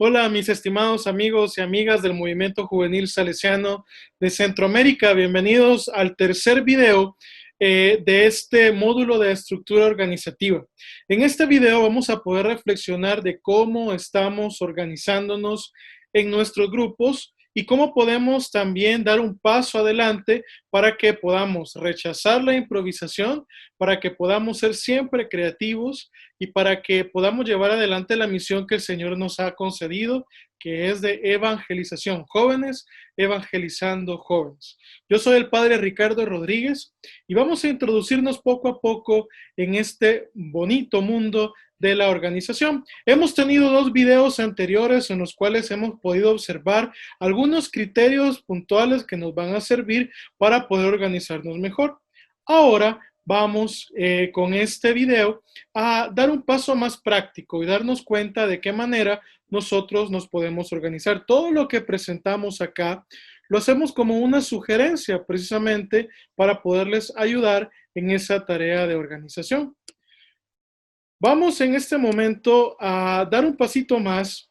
Hola, mis estimados amigos y amigas del Movimiento Juvenil Salesiano de Centroamérica. Bienvenidos al tercer video de este módulo de estructura organizativa. En este video vamos a poder reflexionar de cómo estamos organizándonos en nuestros grupos y cómo podemos también dar un paso adelante para que podamos rechazar la improvisación, para que podamos ser siempre creativos y para que podamos llevar adelante la misión que el Señor nos ha concedido, que es de evangelización, jóvenes evangelizando jóvenes. Yo soy el Padre Ricardo Rodríguez y vamos a introducirnos poco a poco en este bonito mundo de la organización. Hemos tenido dos videos anteriores en los cuales hemos podido observar algunos criterios puntuales que nos van a servir para poder organizarnos mejor. Ahora vamos con este video a dar un paso más práctico y darnos cuenta de qué manera nosotros nos podemos organizar. Todo lo que presentamos acá lo hacemos como una sugerencia precisamente para poderles ayudar en esa tarea de organización. Vamos en este momento a dar un pasito más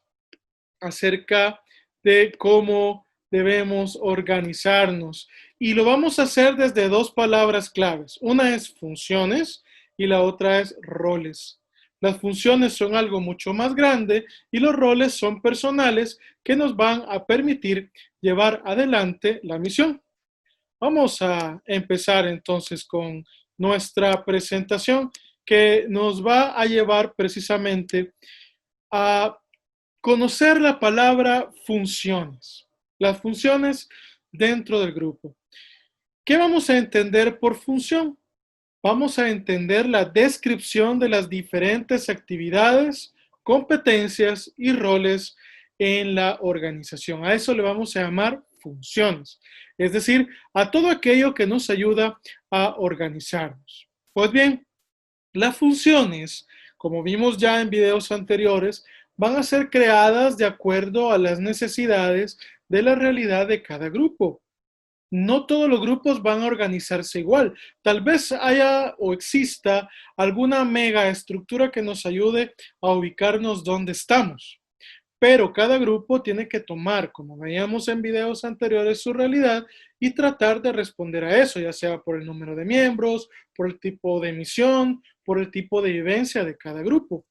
acerca de cómo debemos organizarnos. Y lo vamos a hacer desde dos palabras claves. Una es funciones y la otra es roles. Las funciones son algo mucho más grande y los roles son personales que nos van a permitir llevar adelante la misión. Vamos a empezar entonces con nuestra presentación que nos va a llevar precisamente a conocer la palabra funciones, las funciones dentro del grupo. ¿Qué vamos a entender por función? Vamos a entender la descripción de las diferentes actividades, competencias y roles en la organización. A eso le vamos a llamar funciones, es decir, a todo aquello que nos ayuda a organizarnos. Pues bien, las funciones, como vimos ya en videos anteriores, van a ser creadas de acuerdo a las necesidades de la realidad de cada grupo. No todos los grupos van a organizarse igual. Tal vez haya o exista alguna mega estructura que nos ayude a ubicarnos donde estamos. Pero cada grupo tiene que tomar, como veíamos en videos anteriores, su realidad y tratar de responder a eso, ya sea por el número de miembros, por el tipo de misión, por el tipo de vivencia de cada grupo.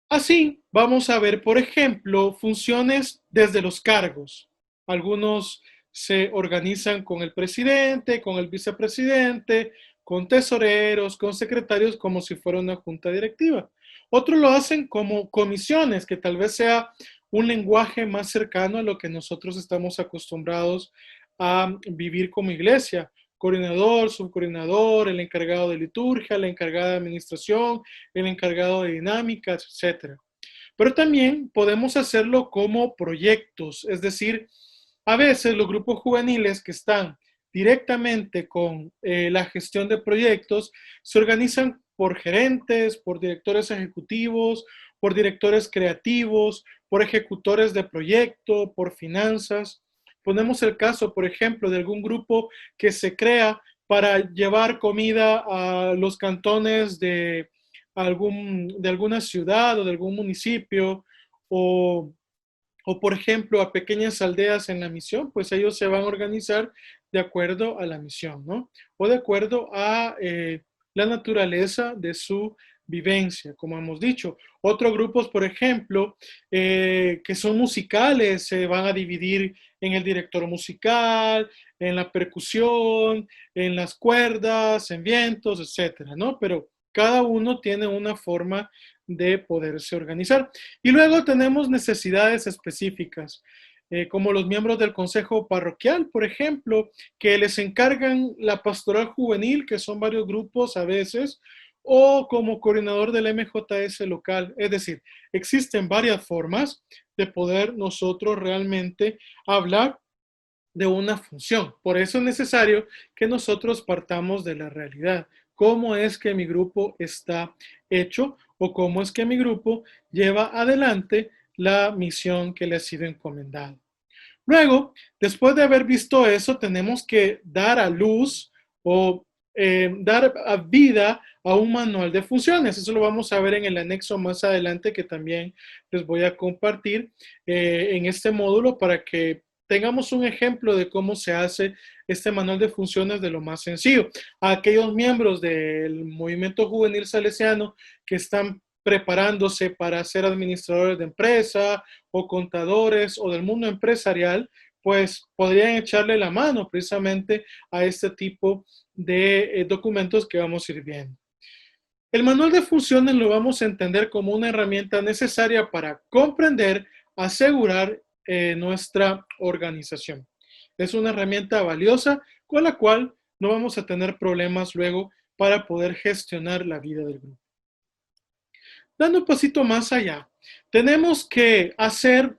Así, vamos a ver, por ejemplo, funciones desde los cargos. Algunos se organizan con el presidente, con el vicepresidente, con tesoreros, con secretarios, como si fuera una junta directiva. Otros lo hacen como comisiones, que tal vez sea un lenguaje más cercano a lo que nosotros estamos acostumbrados a vivir como iglesia. Coordinador, subcoordinador, el encargado de liturgia, la encargada de administración, el encargado de dinámicas, etcétera. Pero también podemos hacerlo como proyectos, es decir, a veces los grupos juveniles que están directamente con la gestión de proyectos se organizan por gerentes, por directores ejecutivos, por directores creativos, por ejecutores de proyecto, por finanzas. Ponemos el caso, por ejemplo, de algún grupo que se crea para llevar comida a los cantones de alguna ciudad o de algún municipio o, o, por ejemplo, a pequeñas aldeas en la misión, pues ellos se van a organizar de acuerdo a la misión, ¿no? O de acuerdo a la naturaleza de su vivencia, como hemos dicho. Otros grupos, por ejemplo, que son musicales, se van a dividir en el director musical, en la percusión, en las cuerdas, en vientos, etcétera, ¿no? Pero cada uno tiene una forma de poderse organizar. Y luego tenemos necesidades específicas, como los miembros del consejo parroquial, por ejemplo, que les encargan la pastoral juvenil, que son varios grupos a veces, o como coordinador del MJS local. Es decir, existen varias formas de poder nosotros realmente hablar de una función. Por eso es necesario que nosotros partamos de la realidad. ¿Cómo es que mi grupo está hecho o cómo es que mi grupo lleva adelante la misión que le ha sido encomendada? Luego, después de haber visto eso, tenemos que dar a luz o dar vida a un manual de funciones. Eso lo vamos a ver en el anexo más adelante, que también les voy a compartir en este módulo para que tengamos un ejemplo de cómo se hace este manual de funciones de lo más sencillo. A aquellos miembros del movimiento juvenil salesiano que están preparándose para ser administradores de empresa o contadores o del mundo empresarial, pues podrían echarle la mano precisamente a este tipo de documentos que vamos a ir viendo. El manual de funciones lo vamos a entender como una herramienta necesaria para comprender, asegurar nuestra organización. Es una herramienta valiosa con la cual no vamos a tener problemas luego para poder gestionar la vida del grupo. Dando un pasito más allá, tenemos que hacer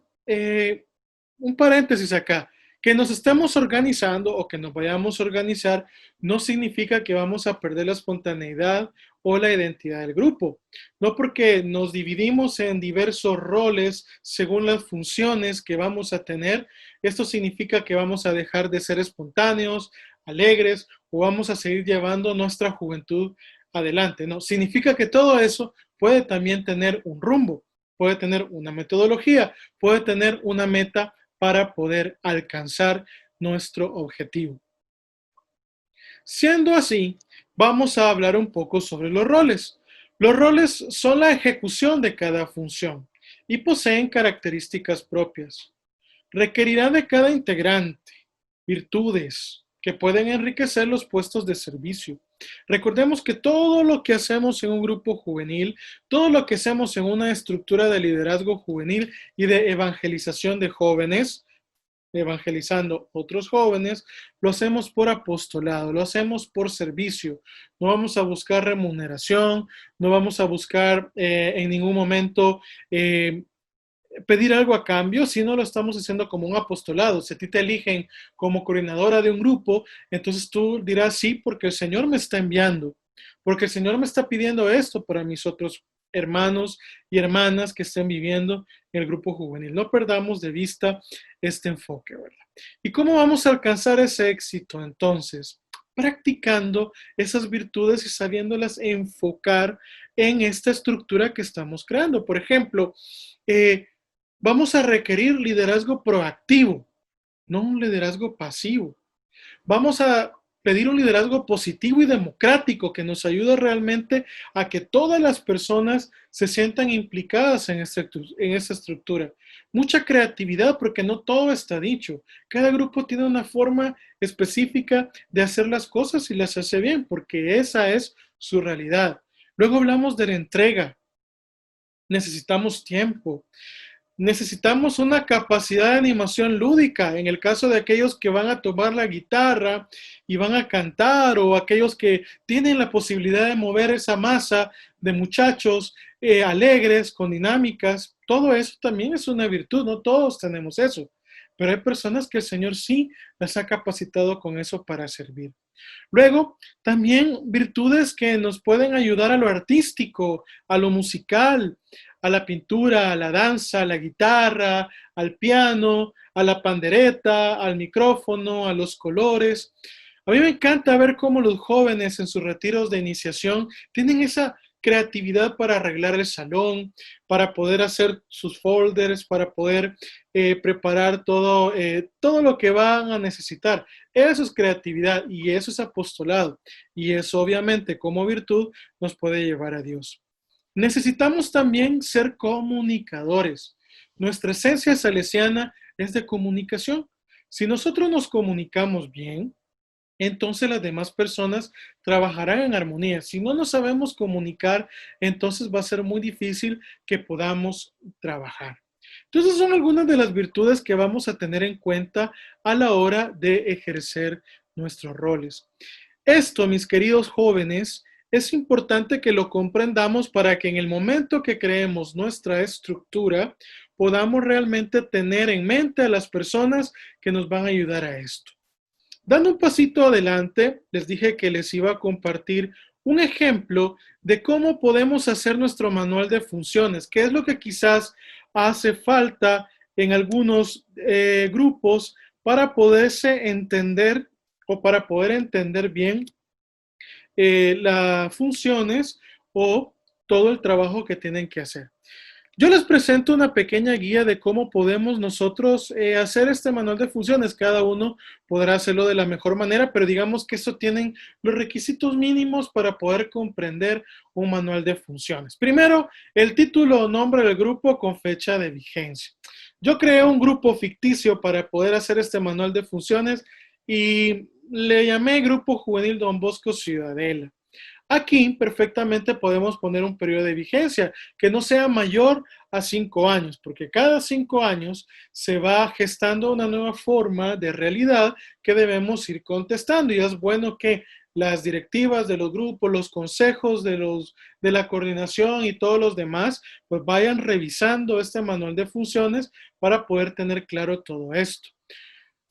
un paréntesis acá. Que nos estemos organizando o que nos vayamos a organizar no significa que vamos a perder la espontaneidad o la identidad del grupo. No porque nos dividimos en diversos roles según las funciones que vamos a tener, esto significa que vamos a dejar de ser espontáneos, alegres o vamos a seguir llevando nuestra juventud adelante. No, significa que todo eso puede también tener un rumbo, puede tener una metodología, puede tener una meta para poder alcanzar nuestro objetivo. Siendo así, vamos a hablar un poco sobre los roles. Los roles son la ejecución de cada función y poseen características propias. Requerirá de cada integrante virtudes que pueden enriquecer los puestos de servicio. Recordemos que todo lo que hacemos en un grupo juvenil, todo lo que hacemos en una estructura de liderazgo juvenil y de evangelización de jóvenes, evangelizando otros jóvenes, lo hacemos por apostolado, lo hacemos por servicio. No vamos a buscar remuneración, no vamos a buscar en ningún momento pedir algo a cambio, si no lo estamos haciendo como un apostolado. Si a ti te eligen como coordinadora de un grupo, entonces tú dirás sí, porque el Señor me está enviando, porque el Señor me está pidiendo esto para mis otros hermanos y hermanas que estén viviendo en el grupo juvenil. No perdamos de vista este enfoque, ¿verdad? ¿Y cómo vamos a alcanzar ese éxito entonces? Practicando esas virtudes y sabiéndolas enfocar en esta estructura que estamos creando. Por ejemplo, vamos a requerir liderazgo proactivo, no un liderazgo pasivo. Vamos a pedir un liderazgo positivo y democrático que nos ayude realmente a que todas las personas se sientan implicadas en esta estructura. Mucha creatividad porque no todo está dicho. Cada grupo tiene una forma específica de hacer las cosas y las hace bien porque esa es su realidad. Luego hablamos de la entrega. Necesitamos tiempo. Necesitamos una capacidad de animación lúdica en el caso de aquellos que van a tomar la guitarra y van a cantar o aquellos que tienen la posibilidad de mover esa masa de muchachos alegres, con dinámicas. Todo eso también es una virtud, no todos tenemos eso, pero hay personas que el Señor sí las ha capacitado con eso para servir. Luego, también virtudes que nos pueden ayudar a lo artístico, a lo musical, a la pintura, a la danza, a la guitarra, al piano, a la pandereta, al micrófono, a los colores. A mí me encanta ver cómo los jóvenes en sus retiros de iniciación tienen esa creatividad para arreglar el salón, para poder hacer sus folders, para poder preparar todo lo que van a necesitar. Eso es creatividad y eso es apostolado. Y eso obviamente como virtud nos puede llevar a Dios. Necesitamos también ser comunicadores. Nuestra esencia salesiana es de comunicación. Si nosotros nos comunicamos bien, entonces las demás personas trabajarán en armonía. Si no nos sabemos comunicar, entonces va a ser muy difícil que podamos trabajar. Entonces son algunas de las virtudes que vamos a tener en cuenta a la hora de ejercer nuestros roles. Esto, mis queridos jóvenes, es importante que lo comprendamos para que en el momento que creemos nuestra estructura, podamos realmente tener en mente a las personas que nos van a ayudar a esto. Dando un pasito adelante, les dije que les iba a compartir un ejemplo de cómo podemos hacer nuestro manual de funciones, que es lo que quizás hace falta en algunos grupos para poderse entender o para poder entender bien las funciones o todo el trabajo que tienen que hacer. Yo les presento una pequeña guía de cómo podemos nosotros hacer este manual de funciones. Cada uno podrá hacerlo de la mejor manera, pero digamos que eso tienen los requisitos mínimos para poder comprender un manual de funciones. Primero, el título o nombre del grupo con fecha de vigencia. Yo creé un grupo ficticio para poder hacer este manual de funciones y le llamé Grupo Juvenil Don Bosco Ciudadela. Aquí perfectamente podemos poner un periodo de vigencia que no sea mayor a 5 años, porque cada 5 años se va gestando una nueva forma de realidad que debemos ir contestando y es bueno que las directivas de los grupos, los consejos de la coordinación y todos los demás, pues vayan revisando este manual de funciones para poder tener claro todo esto.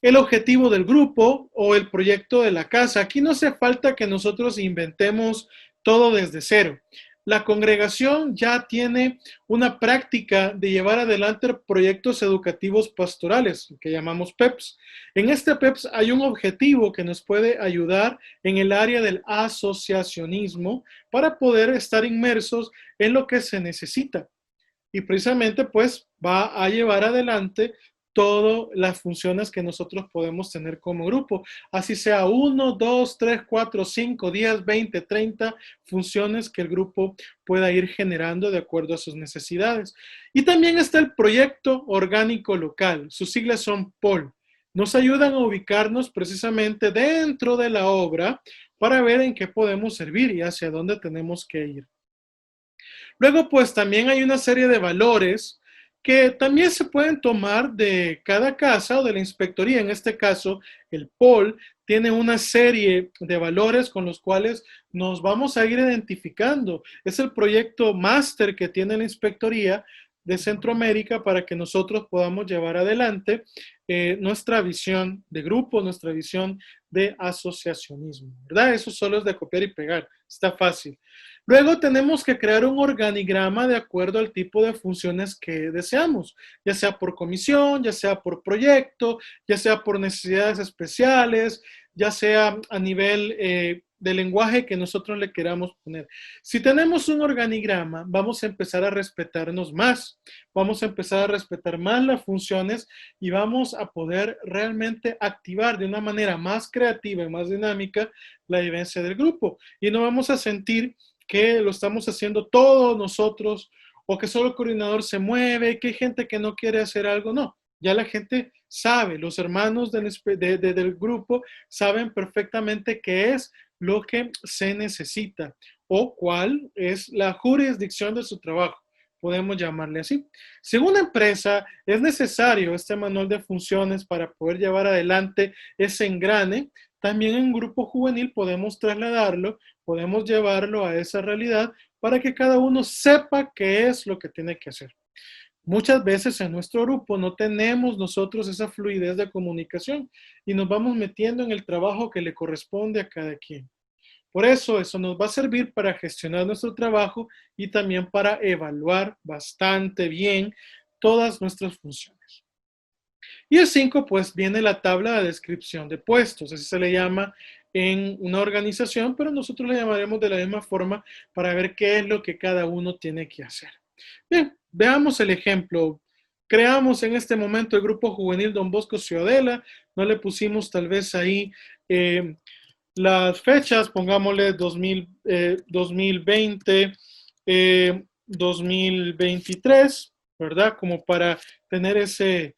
El objetivo del grupo o el proyecto de la casa. Aquí no hace falta que nosotros inventemos todo desde cero. La congregación ya tiene una práctica de llevar adelante proyectos educativos pastorales, que llamamos PEPs. En este PEPs hay un objetivo que nos puede ayudar en el área del asociacionismo para poder estar inmersos en lo que se necesita. Y precisamente pues va a llevar adelante todas las funciones que nosotros podemos tener como grupo, así sea 1, 2, 3, 4, 5, 10, 20, 30 funciones que el grupo pueda ir generando de acuerdo a sus necesidades. Y también está el proyecto orgánico local, sus siglas son POL. Nos ayudan a ubicarnos precisamente dentro de la obra para ver en qué podemos servir y hacia dónde tenemos que ir. Luego, pues también hay una serie de valores que también se pueden tomar de cada casa o de la inspectoría. En este caso, el POL tiene una serie de valores con los cuales nos vamos a ir identificando. Es el proyecto máster que tiene la inspectoría de Centroamérica para que nosotros podamos llevar adelante nuestra visión de grupo, nuestra visión de asociacionismo, ¿verdad? Eso solo es de copiar y pegar, está fácil. Luego tenemos que crear un organigrama de acuerdo al tipo de funciones que deseamos, ya sea por comisión, ya sea por proyecto, ya sea por necesidades especiales, ya sea a nivel de lenguaje que nosotros le queramos poner. Si tenemos un organigrama, vamos a empezar a respetarnos más, vamos a empezar a respetar más las funciones y vamos a poder realmente activar de una manera más creativa y más dinámica la vivencia del grupo y no vamos a sentir que lo estamos haciendo todos nosotros o que solo el coordinador se mueve, que hay gente que no quiere hacer algo, no. Ya la gente sabe, los hermanos del grupo saben perfectamente qué es lo que se necesita o cuál es la jurisdicción de su trabajo. Podemos llamarle así. Según la empresa, es necesario este manual de funciones para poder llevar adelante ese engrane. También en un grupo juvenil podemos trasladarlo, podemos llevarlo a esa realidad para que cada uno sepa qué es lo que tiene que hacer. Muchas veces en nuestro grupo no tenemos nosotros esa fluidez de comunicación y nos vamos metiendo en el trabajo que le corresponde a cada quien. Por eso nos va a servir para gestionar nuestro trabajo y también para evaluar bastante bien todas nuestras funciones. Y el 5, pues viene la tabla de descripción de puestos, así se le llama en una organización, pero nosotros le llamaremos de la misma forma para ver qué es lo que cada uno tiene que hacer. Bien, veamos el ejemplo. Creamos en este momento el grupo juvenil Don Bosco Ciudadela, no le pusimos tal vez ahí las fechas, pongámosle 2020, 2023, ¿verdad? Como para tener ese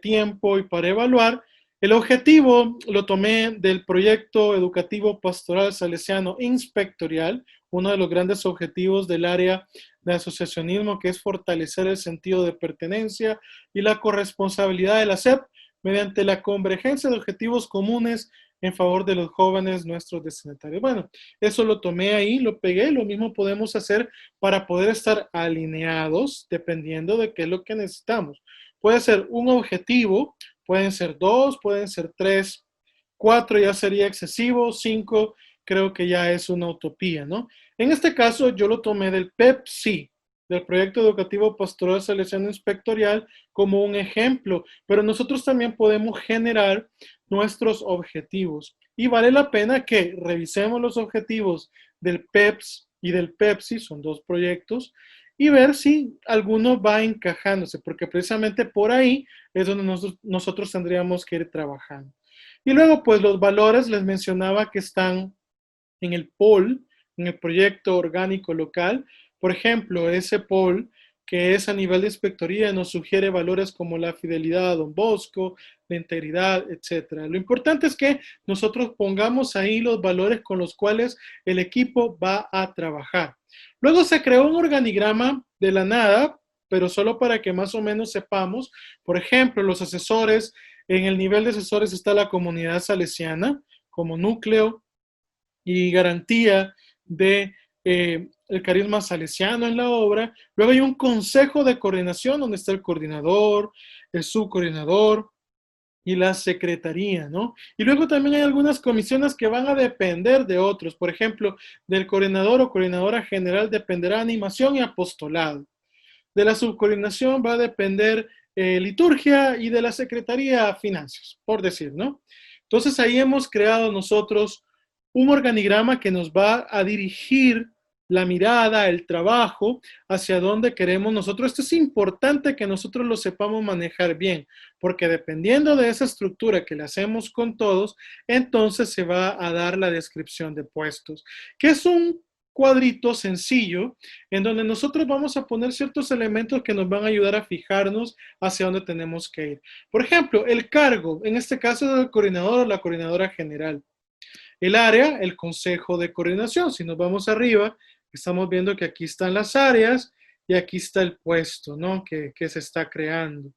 tiempo y para evaluar. El objetivo lo tomé del proyecto educativo pastoral salesiano inspectorial, uno de los grandes objetivos del área de asociacionismo, que es fortalecer el sentido de pertenencia y la corresponsabilidad de la SEP mediante la convergencia de objetivos comunes en favor de los jóvenes nuestros destinatarios. Bueno, eso lo tomé ahí, lo pegué, lo mismo podemos hacer para poder estar alineados dependiendo de qué es lo que necesitamos. Puede ser un objetivo, pueden ser 2, pueden ser 3, 4 ya sería excesivo, 5 creo que ya es una utopía, ¿no? En este caso yo lo tomé del PEPSI, del Proyecto Educativo Pastoral Salesiano Inspectorial, como un ejemplo, pero nosotros también podemos generar nuestros objetivos. y vale la pena que revisemos los objetivos del PEPS y del Pepsi, son dos proyectos, y ver si alguno va encajándose, porque precisamente por ahí es donde nosotros tendríamos que ir trabajando. Y luego, pues los valores les mencionaba que están en el POL, en el proyecto orgánico local. Por ejemplo, ese POL que es a nivel de inspectoría nos sugiere valores como la fidelidad a Don Bosco, la integridad, etcétera. Lo importante es que nosotros pongamos ahí los valores con los cuales el equipo va a trabajar. Luego se creó un organigrama de la nada, pero solo para que más o menos sepamos. Por ejemplo, los asesores, en el nivel de asesores está la comunidad salesiana como núcleo y garantía de el carisma salesiano en la obra. Luego hay un consejo de coordinación donde está el coordinador, el subcoordinador y la secretaría, ¿no? Y luego también hay algunas comisiones que van a depender de otros. Por ejemplo, del coordinador o coordinadora general dependerá animación y apostolado. De la subcoordinación va a depender liturgia y de la secretaría finanzas, por decir, ¿no? Entonces ahí hemos creado nosotros un organigrama que nos va a dirigir la mirada, el trabajo, hacia dónde queremos nosotros. Esto es importante que nosotros lo sepamos manejar bien, porque dependiendo de esa estructura que le hacemos con todos, entonces se va a dar la descripción de puestos, que es un cuadrito sencillo en donde nosotros vamos a poner ciertos elementos que nos van a ayudar a fijarnos hacia dónde tenemos que ir. Por ejemplo, el cargo, en este caso es el coordinador o la coordinadora general. El área, el consejo de coordinación. Si nos vamos arriba, estamos viendo que aquí están las áreas y aquí está el puesto, ¿no? Que se está creando.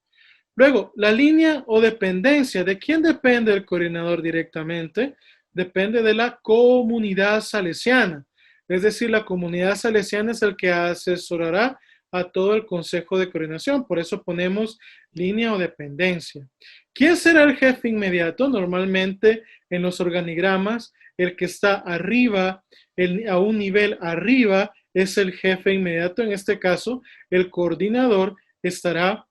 Luego, la línea o dependencia. ¿De quién depende el coordinador directamente? Depende de la comunidad salesiana. Es decir, la comunidad salesiana es el que asesorará a todo el consejo de coordinación. Por eso ponemos línea o dependencia. ¿Quién será el jefe inmediato? Normalmente en los organigramas, el que está arriba, a un nivel arriba, es el jefe inmediato. En este caso, el coordinador tendrá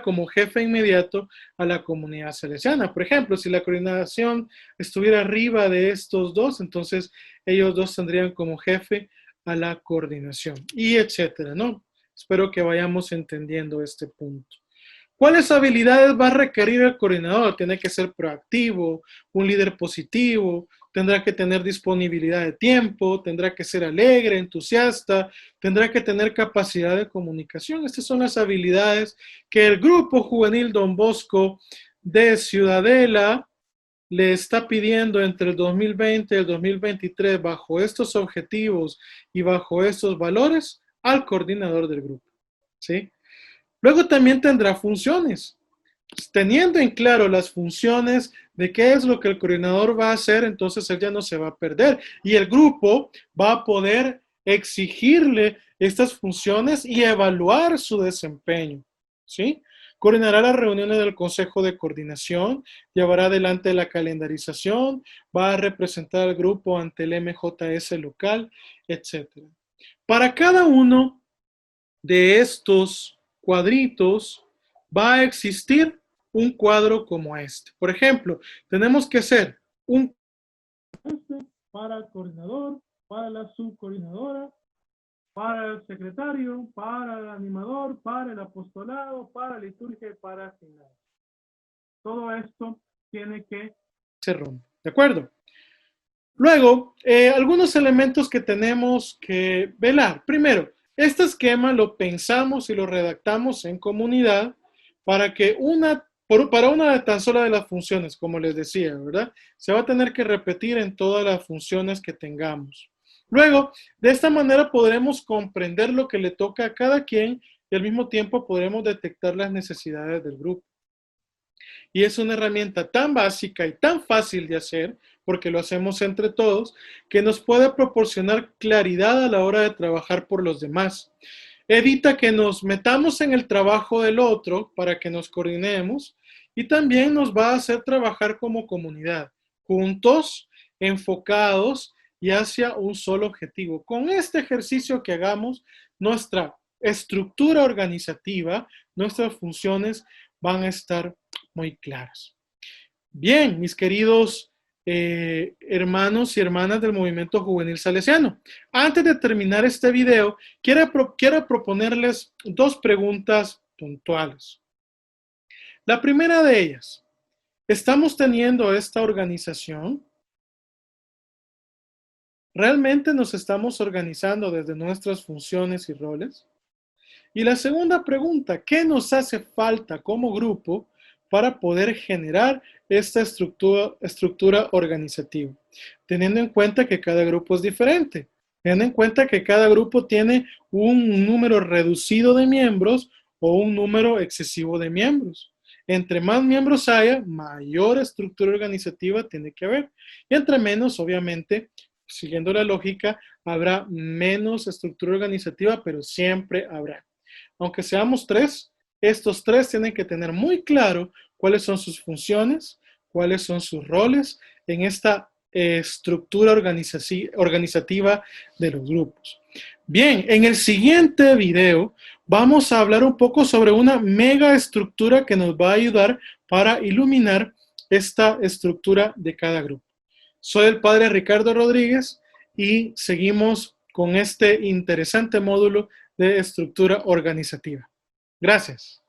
como jefe inmediato a la comunidad salesiana. Por ejemplo, si la coordinación estuviera arriba de estos dos, entonces ellos dos tendrían como jefe a la coordinación, y etcétera, ¿no? Espero que vayamos entendiendo este punto. ¿Cuáles habilidades va a requerir el coordinador? Tiene que ser proactivo, un líder positivo, tendrá que tener disponibilidad de tiempo, tendrá que ser alegre, entusiasta, tendrá que tener capacidad de comunicación. Estas son las habilidades que el Grupo Juvenil Don Bosco de Ciudadela le está pidiendo entre el 2020 y el 2023 bajo estos objetivos y bajo estos valores al coordinador del grupo, ¿sí? Luego también tendrá funciones. Teniendo en claro las funciones de qué es lo que el coordinador va a hacer, entonces él ya no se va a perder. Y el grupo va a poder exigirle estas funciones y evaluar su desempeño, ¿sí? Coordinará las reuniones del Consejo de Coordinación, llevará adelante la calendarización, va a representar al grupo ante el MJS local, etc. Para cada uno de estos cuadritos va a existir un cuadro como este. Por ejemplo, tenemos que hacer un para el coordinador, para la subcoordinadora, para el secretario, para el animador, para el apostolado, para la liturgia y para final. Todo esto tiene que ser rompe. ¿De acuerdo? Luego, algunos elementos que tenemos que velar. Primero, este esquema lo pensamos y lo redactamos en comunidad para que para una de tan sola de las funciones, como les decía, ¿verdad? Se va a tener que repetir en todas las funciones que tengamos. Luego, de esta manera podremos comprender lo que le toca a cada quien y al mismo tiempo podremos detectar las necesidades del grupo. Y es una herramienta tan básica y tan fácil de hacer, porque lo hacemos entre todos, que nos puede proporcionar claridad a la hora de trabajar por los demás. Evita que nos metamos en el trabajo del otro para que nos coordinemos y también nos va a hacer trabajar como comunidad, juntos, enfocados y hacia un solo objetivo. Con este ejercicio que hagamos, nuestra estructura organizativa, nuestras funciones van a estar muy claras. Bien, mis queridos hermanos y hermanas del movimiento juvenil salesiano. Antes de terminar este video, quiero proponerles dos preguntas puntuales. La primera de ellas, ¿estamos teniendo esta organización? ¿Realmente nos estamos organizando desde nuestras funciones y roles? Y la segunda pregunta, ¿qué nos hace falta como grupo para poder generar esta estructura organizativa? Teniendo en cuenta que cada grupo es diferente, teniendo en cuenta que cada grupo tiene un número reducido de miembros o un número excesivo de miembros. Entre más miembros haya, mayor estructura organizativa tiene que haber. Y entre menos, obviamente, siguiendo la lógica, habrá menos estructura organizativa, pero siempre habrá. Aunque seamos tres, estos tres tienen que tener muy claro cuáles son sus funciones, cuáles son sus roles en esta estructura organizativa de los grupos. Bien, en el siguiente video vamos a hablar un poco sobre una mega estructura que nos va a ayudar para iluminar esta estructura de cada grupo. Soy el padre Ricardo Rodríguez y seguimos con este interesante módulo de estructura organizativa. Gracias.